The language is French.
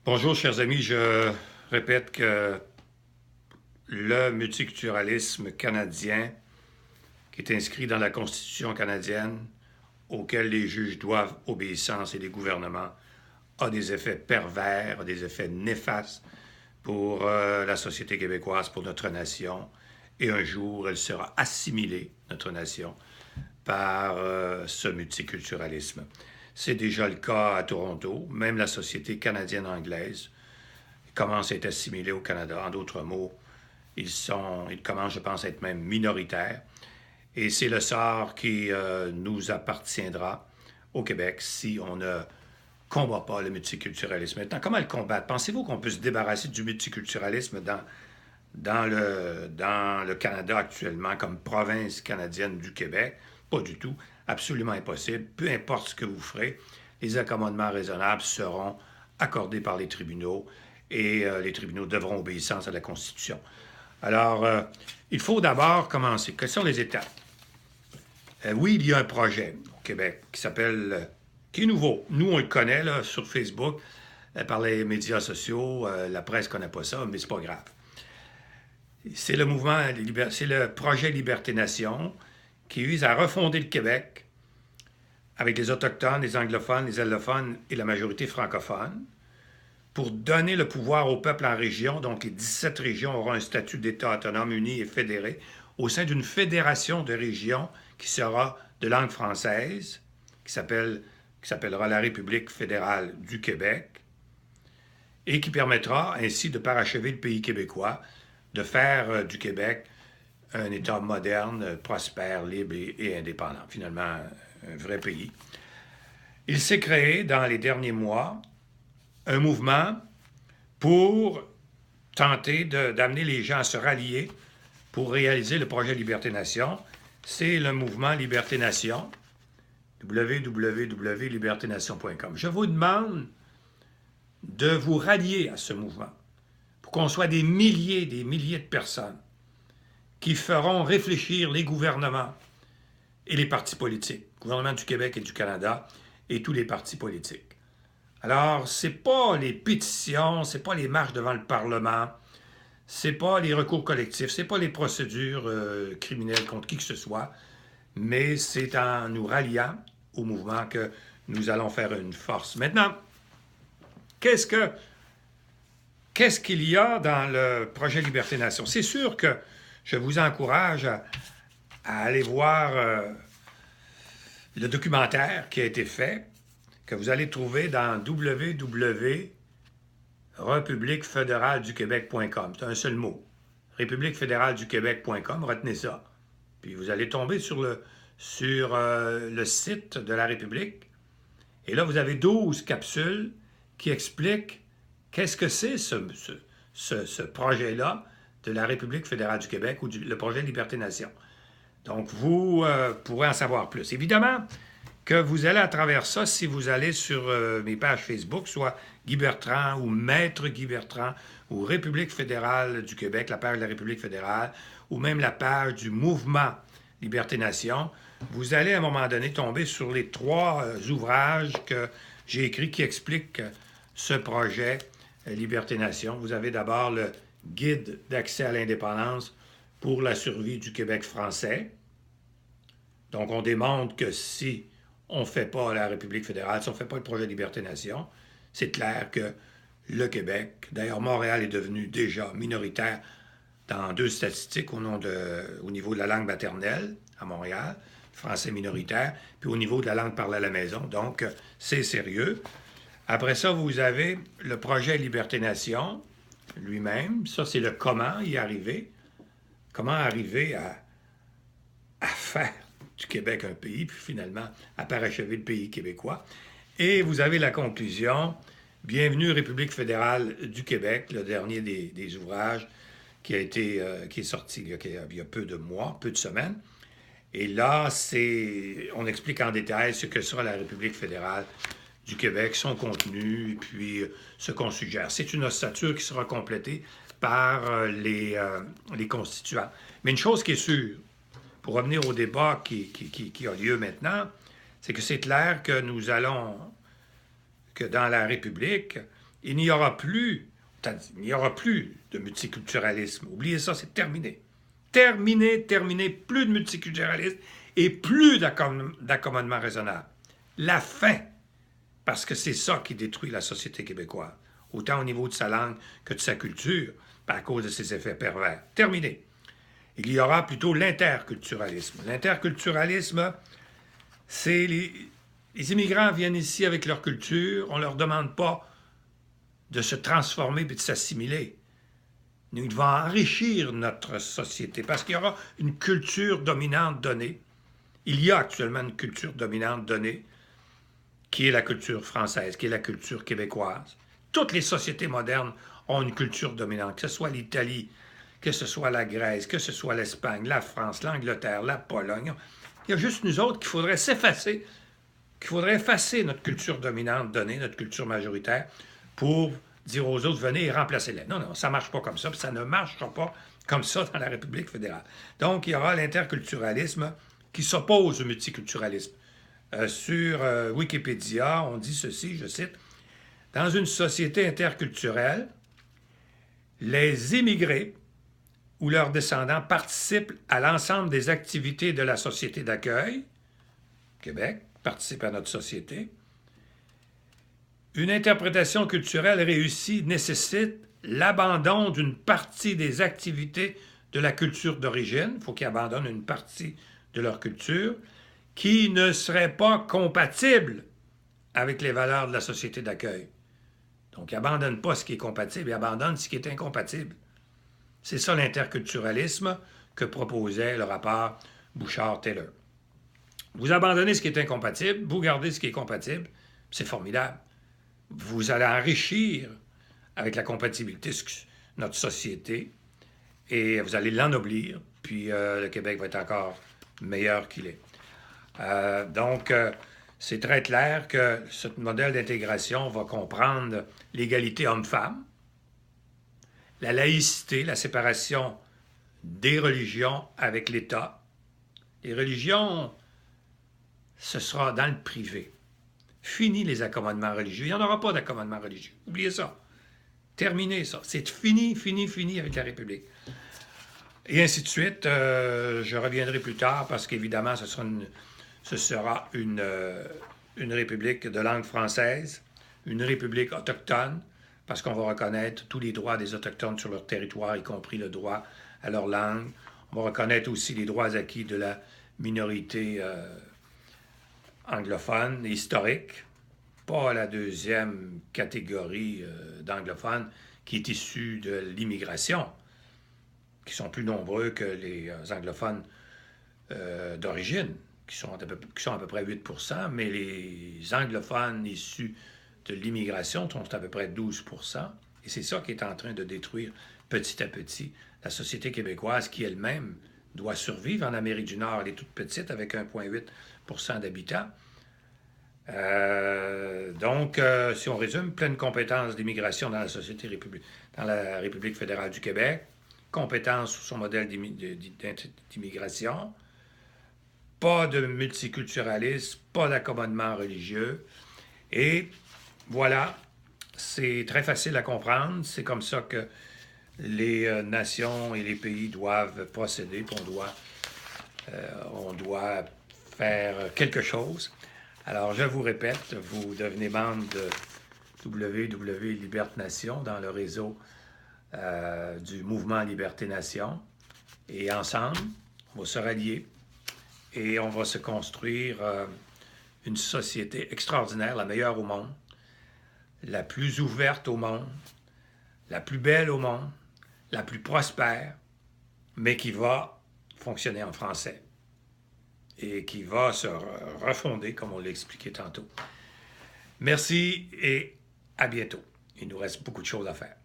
Bonjour, chers amis. Je répète que le multiculturalisme canadien, qui est inscrit dans la Constitution canadienne, auquel les juges doivent obéissance et les gouvernements, a des effets pervers, a des effets néfastes pour la société québécoise, pour notre nation. Et un jour, elle sera assimilée, notre nation, par ce multiculturalisme. C'est déjà le cas à Toronto. Même la société canadienne-anglaise commence à être assimilée au Canada. En d'autres mots, ils commencent, je pense, à être même minoritaires. Et c'est le sort qui nous appartiendra au Québec si on ne combat pas le multiculturalisme. Maintenant, comment le combattre? Pensez-vous qu'on peut se débarrasser du multiculturalisme dans le Canada actuellement comme province canadienne du Québec? Pas du tout. Absolument impossible. Peu importe ce que vous ferez, les accommodements raisonnables seront accordés par les tribunaux et les tribunaux devront obéissance à la Constitution. Alors, il faut d'abord commencer. Quelles sont les étapes? Oui, il y a un projet au Québec qui s'appelle, qui est nouveau. Nous, on le connaît là, sur Facebook, par les médias sociaux. La presse ne connaît pas ça, mais c'est pas grave. C'est le mouvement, c'est le projet Liberté Nation qui vise à refonder le Québec avec les Autochtones, les anglophones, les allophones et la majorité francophone pour donner le pouvoir au peuple en région. Donc, les 17 régions auront un statut d'État autonome, uni et fédéré au sein d'une fédération de régions qui sera de langue française, qui s'appellera la République fédérale du Québec, et qui permettra ainsi de parachever le pays québécois, de faire du Québec un État moderne, prospère, libre et indépendant. Finalement, un vrai pays. Il s'est créé dans les derniers mois un mouvement pour tenter d'amener les gens à se rallier pour réaliser le projet Liberté Nation. C'est le mouvement Liberté Nation, www.liberténation.com. Je vous demande de vous rallier à ce mouvement pour qu'on soit des milliers de personnes qui feront réfléchir les gouvernements et les partis politiques, le gouvernement du Québec et du Canada et tous les partis politiques. Alors, c'est pas les pétitions, c'est pas les marches devant le Parlement, c'est pas les recours collectifs, c'est pas les procédures criminelles contre qui que ce soit, mais c'est en nous ralliant au mouvement que nous allons faire une force. Maintenant, qu'est-ce qu'il y a dans le projet Liberté Nation? C'est sûr que je vous encourage à aller voir le documentaire qui a été fait, que vous allez trouver dans www.republiquefédéraleduquebec.com. C'est un seul mot. Républiquefédéraleduquebec.com, retenez ça. Puis vous allez tomber sur le site de la République. Et là, vous avez 12 capsules qui expliquent qu'est-ce que c'est ce projet-là de la République fédérale du Québec ou le projet Liberté Nation. Donc, vous pourrez en savoir plus. Évidemment que vous allez à travers ça, si vous allez sur mes pages Facebook, soit Guy Bertrand ou Maître Guy Bertrand ou République fédérale du Québec, la page de la République fédérale, ou même la page du mouvement Liberté Nation, vous allez à un moment donné tomber sur les 3 ouvrages que j'ai écrits qui expliquent ce projet Liberté Nation. Vous avez d'abord le Guide d'accès à l'indépendance pour la survie du Québec français. Donc, on démontre que si on ne fait pas la République fédérale, si on ne fait pas le projet Liberté-Nation, c'est clair que le Québec, d'ailleurs Montréal est devenu déjà minoritaire dans 2 statistiques au niveau de la langue maternelle à Montréal, français minoritaire, puis au niveau de la langue parlée à la maison. Donc, c'est sérieux. Après ça, vous avez le projet Liberté-Nation lui-même. Ça, c'est le comment y arriver. Comment arriver à faire du Québec un pays, puis finalement à parachever le pays québécois. Et vous avez la conclusion, Bienvenue République fédérale du Québec, le dernier des ouvrages qui est sorti il y a peu de mois, peu de semaines. Et là, on explique en détail ce que sera la République fédérale du Québec, son contenu, et puis ce qu'on suggère. C'est une ossature qui sera complétée par les constituants. Mais une chose qui est sûre, pour revenir au débat qui a lieu maintenant, c'est que c'est clair que que dans la République, Il n'y aura plus, de multiculturalisme. Oubliez ça, c'est terminé. Terminé, terminé, plus de multiculturalisme et plus d'accommodement raisonnable. La fin, parce que c'est ça qui détruit la société québécoise, autant au niveau de sa langue que de sa culture, à cause de ses effets pervers. Terminé. Il y aura plutôt l'interculturalisme. L'interculturalisme, c'est les immigrants viennent ici avec leur culture, on ne leur demande pas de se transformer et de s'assimiler. Nous devons enrichir notre société parce qu'il y aura une culture dominante donnée. Il y a actuellement une culture dominante donnée qui est la culture française, qui est la culture québécoise. Toutes les sociétés modernes ont une culture dominante, que ce soit l'Italie, que ce soit la Grèce, que ce soit l'Espagne, la France, l'Angleterre, la Pologne. Il y a juste nous autres qu'il faudrait s'effacer, qu'il faudrait effacer notre culture dominante donnée, notre culture majoritaire, pour dire aux autres, venez et remplacez-les. Non, non, ça ne marche pas comme ça, puis ça ne marchera pas comme ça dans la République fédérale. Donc, il y aura l'interculturalisme qui s'oppose au multiculturalisme. Sur Wikipédia, on dit ceci, je cite, « Dans une société interculturelle, les immigrés ou leurs descendants participent à l'ensemble des activités de la société d'accueil, Québec participe à notre société. Une interprétation culturelle réussie nécessite l'abandon d'une partie des activités de la culture d'origine, il faut qu'ils abandonnent une partie de leur culture, qui ne serait pas compatible avec les valeurs de la société d'accueil. Donc, ils n'abandonnent pas ce qui est compatible, ils abandonnent ce qui est incompatible. C'est ça l'interculturalisme que proposait le rapport Bouchard-Taylor. Vous abandonnez ce qui est incompatible, vous gardez ce qui est compatible, c'est formidable. Vous allez enrichir avec la compatibilité notre société et vous allez l'ennoblir, puis le Québec va être encore meilleur qu'il est. Donc, c'est très clair que ce modèle d'intégration va comprendre l'égalité homme-femme, la laïcité, la séparation des religions avec l'État. Les religions, ce sera dans le privé. Fini les accommodements religieux. Il n'y en aura pas d'accommodements religieux. Oubliez ça. Terminez ça. C'est fini, fini, fini avec la République. Et ainsi de suite. Je reviendrai plus tard parce qu'évidemment, ce sera une république de langue française, une république autochtone, parce qu'on va reconnaître tous les droits des Autochtones sur leur territoire, y compris le droit à leur langue. On va reconnaître aussi les droits acquis de la minorité anglophone historique, pas la deuxième catégorie d'anglophones qui est issue de l'immigration, qui sont plus nombreux que les anglophones d'origine, qui sont à peu près 8 %, mais les anglophones issus de l'immigration sont à peu près 12 %. Et c'est ça qui est en train de détruire petit à petit la société québécoise qui elle-même doit survivre en Amérique du Nord. Elle est toute petite avec 1,8 % d'habitants. Donc, si on résume, pleine compétence d'immigration dans la République fédérale du Québec, compétence sous son modèle d'immigration, pas de multiculturalisme, pas d'accommodement religieux. Et voilà, c'est très facile à comprendre. C'est comme ça que les nations et les pays doivent procéder, puis on doit faire quelque chose. Alors, je vous répète, vous devenez membre de WW Liberté Nation dans le réseau du mouvement Liberté Nation. Et ensemble, on va se rallier et on va se construire une société extraordinaire, la meilleure au monde, la plus ouverte au monde, la plus belle au monde, la plus prospère, mais qui va fonctionner en français et qui va se refonder, comme on l'a expliqué tantôt. Merci et à bientôt. Il nous reste beaucoup de choses à faire.